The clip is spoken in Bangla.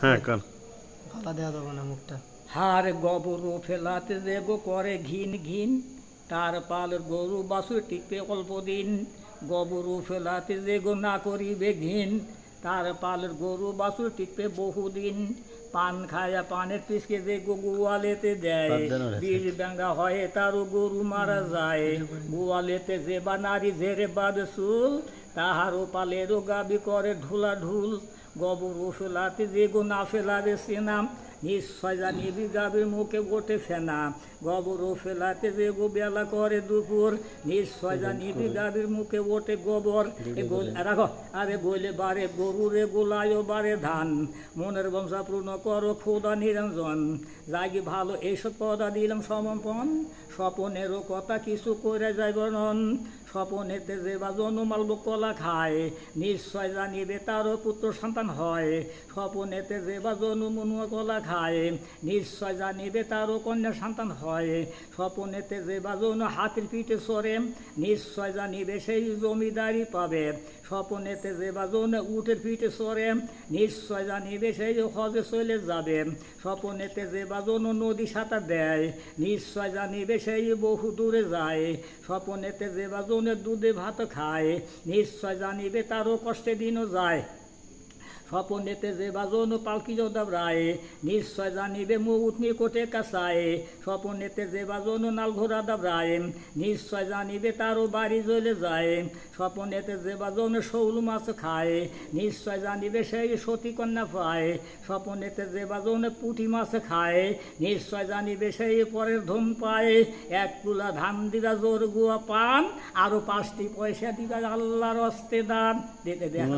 হ্যাঁ কর। গলা দেওয়া যাবে না মুখটা। হার গোবর ফেলাতে দেব করে ঘিন ঘিন, তার পালের গরু বাছুর টিপে অল্প দিন। গোবর ফেলাতে দেগো না করিবে ঘিন, তার পালের গরু বাছুর টিপে বহুদিন। পান খায়া পানের পিসকে দেগো গোয়ালেতে দেয়, বীর ব্যাঙ্গা হয় তারও গরু মারা যায়। গোয়ালেতে যে বা নারী ঝেড়ে বাঁধে চুল, তাহারও পালেরও গাবি করে ঢুলা ঢুল। গোবর ফেলাতে দেগো না ফেলাবে সেনাম, নিশ্চয় জানিবি গাবির মুখে ওঠে ফেনা। গোবর ফেলাতে দেগো বেলা করে দুপুর, নিশ্চয় জানিবি গাবির মুখে ওঠে গোবর। রাখো আরে বলে বারে গরু রে গোলায় বারে ধান, মনের বংশা পূর্ণ করো খোদা নিরঞ্জন। জাগি ভালো এইসব কথা দিলাম সমর্পণ, স্বপনেরও কথা কিছু করে যাই বর্ণন। স্বপনেতে যে বা জন্মালব কলা খায়, নিশ্চয় জানিবে তারও পুত্র সন্তান হয়। স্বপনেতে যে বা জন্মনুয়া কলা খায়, নিশ্চয় জানিবে তারও কন্যা সন্তান হয়। স্বপনেতে যে বা জন হাতির পিঠে চড়ে, নিশ্চয় জানিবে সেই জমিদারি পাবে। স্বপনেতে যে বা জন উটের পিঠে চড়ে, নিশ্চয় জানিবে সেই হজে চলে যাবে। স্বপনেতে যে বা জন নদী সাঁতার দেয়, নিশ্চয় জানিবে সেই বহু দূরে যায়। স্বপনেতে যে বা জনের দুধে ভাত খায়, নিশ্চয় জানিবে তারও কষ্টে দিনও যায়। স্বপনেতে যে বা জন পালকি দাবড়ায়, নিশ্চয় জানিবে মৌত নিকটে কাছায়। স্বপনেতে যে বা জন নাল ঘোড়া দাবড়ায়, নিশ্চয় জানিবে তারও বাড়ি জ্বলে যায়। স্বপনেতে যে বা জন শৌল মাছ খায়, নিশ্চয় জানিবে সেই সতী কন্যা পায়। স্বপনেতে যে বা জন পুঁটি মাছ খায়, নিশ্চয় জানিবে সেই পরের ধন পায়। এক কুলা ধান দিবা জোর গুয়া পান, আরো 5টি পয়সা দিবা আল্লাহর হস্তে দান। দিতে দেখ।